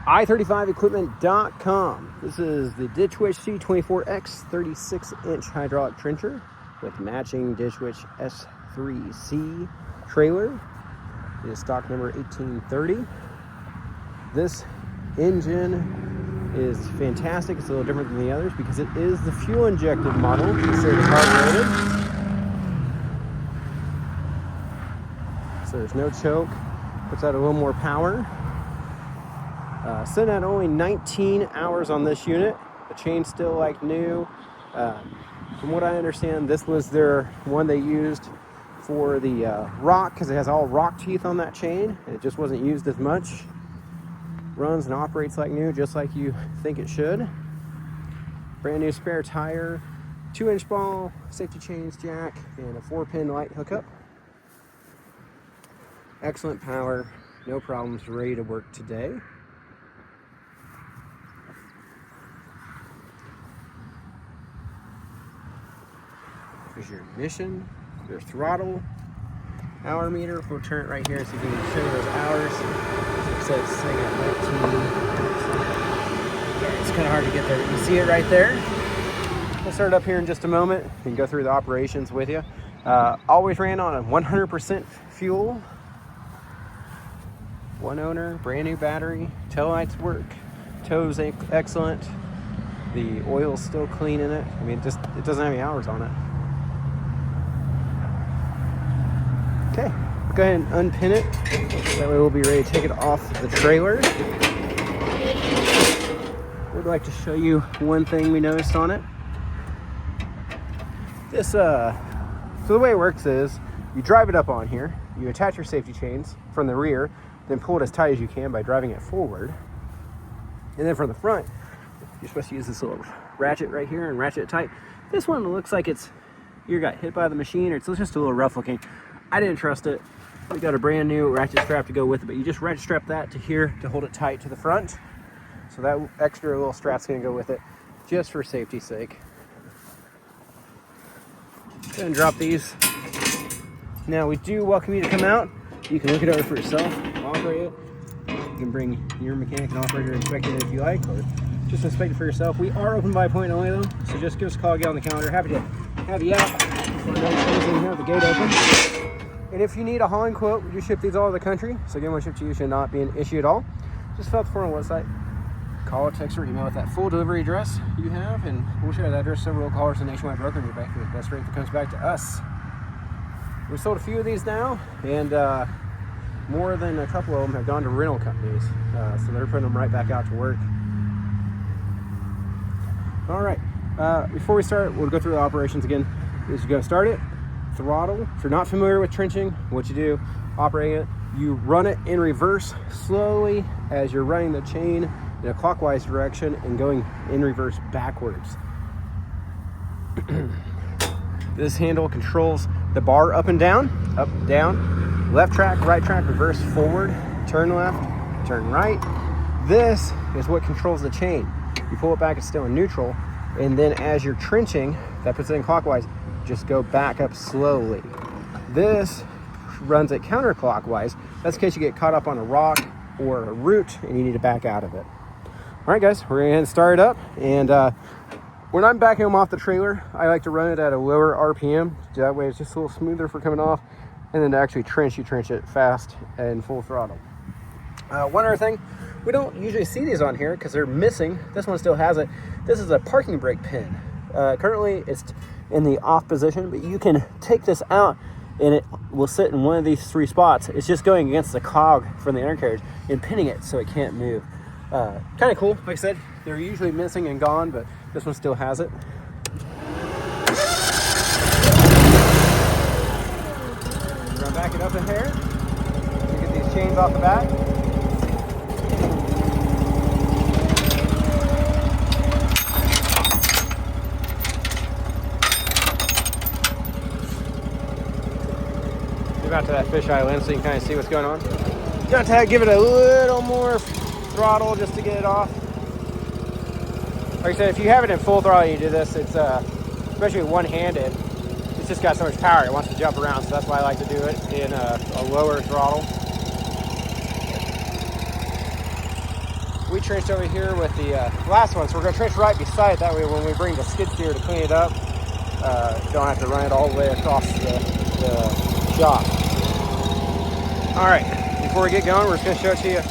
i35equipment.com. This is the DitchWitch C24X 36-inch hydraulic trencher with matching DitchWitch S3C trailer. It is stock number 1830. This engine is fantastic. It's a little different than the others because it is the fuel injected model instead of carbureted. So there's no choke. Puts out a little more power. Sitting at only 19 hours on this unit. The chain's still like new. From what I understand, this was their one they used for the rock because it has all rock teeth on that chain. And it just wasn't used as much. Runs and operates like new, just like you think it should. Brand new spare tire, 2-inch ball, safety chains jack, and a 4-pin light hookup. Excellent power, no problems, ready to work today. Here's your ignition, your throttle, hour meter. We'll turn it right here so you can show you those hours. It says sitting at 19. Yeah, it's kind of hard to get there. You can see it right there. We'll start it up here in just a moment and go through the operations with you. Always ran on a 100% fuel. One owner, brand new battery. Tail lights work. Tows excellent. The oil's still clean in it. I mean, it doesn't have any hours on it. Okay, go ahead and unpin it. That way we'll be ready to take it off the trailer. We'd like to show you one thing we noticed on it. This, so the way it works is you drive it up on here, you attach your safety chains from the rear, then pull it as tight as you can by driving it forward. And then from the front, you're supposed to use this little ratchet right here and ratchet it tight. This one looks like you got hit by the machine, or it's just a little rough looking. I didn't trust it. We got a brand new ratchet strap to go with it, but you just ratchet strap that to here to hold it tight to the front. So that extra little strap's gonna go with it just for safety's sake. Go ahead and drop these. Now we do welcome you to come out. You can look it over for yourself, operate it. You can bring your mechanic and operator and inspect it if you like, or just inspect it for yourself. We are open by appointment only though, so just give us a call, get on the calendar. Happy to have you out. Have the gate open. And if you need a hauling quote, we do ship these all over the country. So again, when shipped to you should not be an issue at all. Just fill out the form on the website. Call, text, or email with that full delivery address you have, and we'll share that address. Several callers and nationwide broker in your bank for the best rate that comes back to us. We sold a few of these now, and more than a couple of them have gone to rental companies. So they're putting them right back out to work. All right, before we start, we'll go through the operations again. Is you're gonna start it, throttle. If you're not familiar with trenching, what you do, operating it, you run it in reverse slowly as you're running the chain in a clockwise direction and going in reverse backwards. This handle controls the bar up, down, left track, right track, reverse, forward, turn left, turn right. This is what controls the chain. You pull it back, it's still in neutral, and then as you're trenching, that puts it in clockwise, just go back up slowly. This runs it counterclockwise. That's in case you get caught up on a rock or a root and you need to back out of it. All right, guys, we're gonna start it up. And when I'm backing them off the trailer, I like to run it at a lower RPM. That way it's just a little smoother for coming off. And then to actually trench, you trench it fast and full throttle. One other thing, we don't usually see these on here because they're missing. This one still has it. This is a parking brake pin. Currently it's in the off position, but you can take this out and it will sit in one of these 3 spots. It's just going against the cog from the undercarriage and pinning it so it can't move. Kind of cool. Like I said, they're usually missing and gone, but this one still has it. We're gonna back it up in here to get these chains off the back. Out to that fisheye lens so you can kind of see what's going on. You have to give it a little more throttle just to get it off. Like I said, if you have it in full throttle, you do this. It's especially one-handed. It's just got so much power. It wants to jump around, so that's why I like to do it in a lower throttle. we trenched over here with the last one, so we're going to trench right beside it. That way when we bring the skid steer to clean it up, don't have to run it all the way across the shop. All right, before we get going, we're just going to show it to you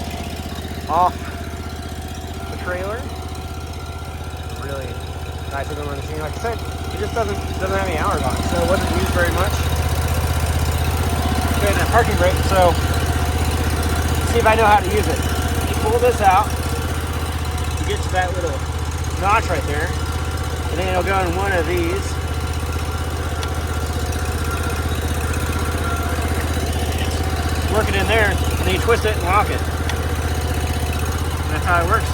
off the trailer. Really nice looking machine. Like I said, it just doesn't have any hours on it, so it wasn't used very much. It's been a parking brake, so let's see if I know how to use it. You pull this out, you get to that little notch right there, and then it'll go in one of these. Work it in there, and then you twist it and lock it. And that's how it works.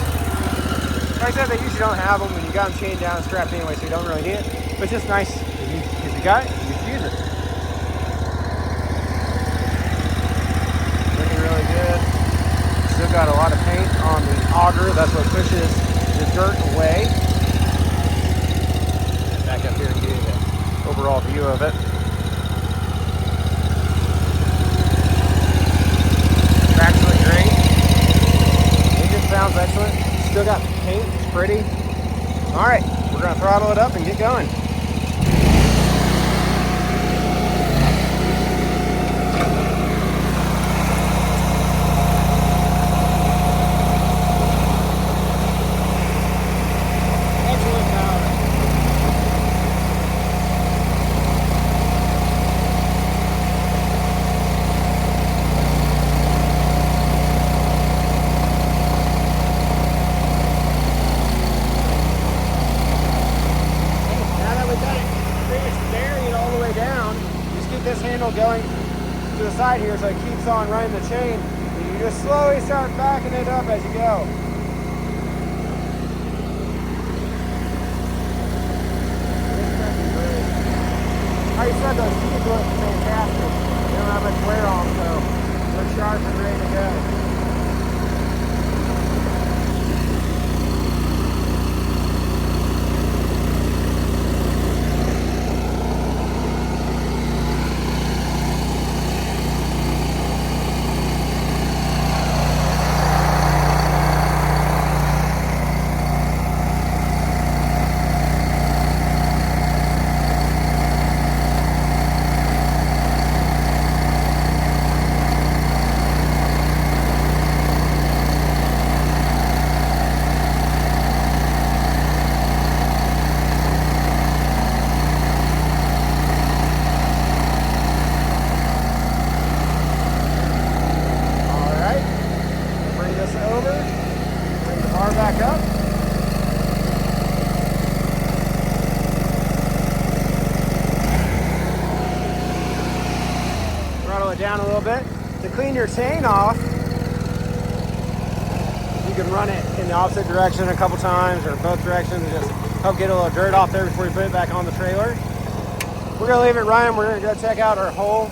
Like I said, they usually don't have them when you got them chained down and strapped anyway, so you don't really need it. But it's just nice if you got it, you can use it. Looking really good. Still got a lot of paint on the auger. That's what pushes the dirt away. Back up here and give you the overall view of it. Tracks look great. Engine sounds excellent. Still got paint, it's pretty. All right, we're gonna throttle it up and get going. Excellent power. This handle going to the side here so it keeps on running the chain. You just slowly start backing it up as you go. Like I said, those teeth look fantastic. They don't have much wear on them, so they're sharp and ready to go. Back up. Throttle it down a little bit. To clean your chain off, you can run it in the opposite direction a couple times or both directions and just help get a little dirt off there before you put it back on the trailer. We're going to leave it running. We're going to go check out our hole.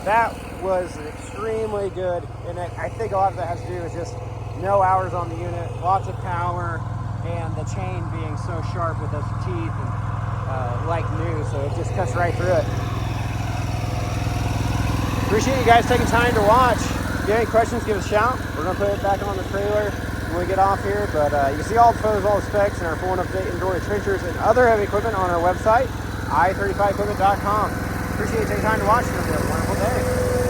That was extremely good, and I think a lot of that has to do with just no hours on the unit, lots of power, and the chain being so sharp with those teeth and like new, so it just cuts right through it. Appreciate you guys taking time to watch. If you have any questions, give us a shout. We're going to put it back on the trailer when we get off here, but you can see all the photos, all the specs, and our full and update indoor trenchers and other heavy equipment on our website, i35equipment.com. Appreciate you taking time to watch, and have a wonderful day.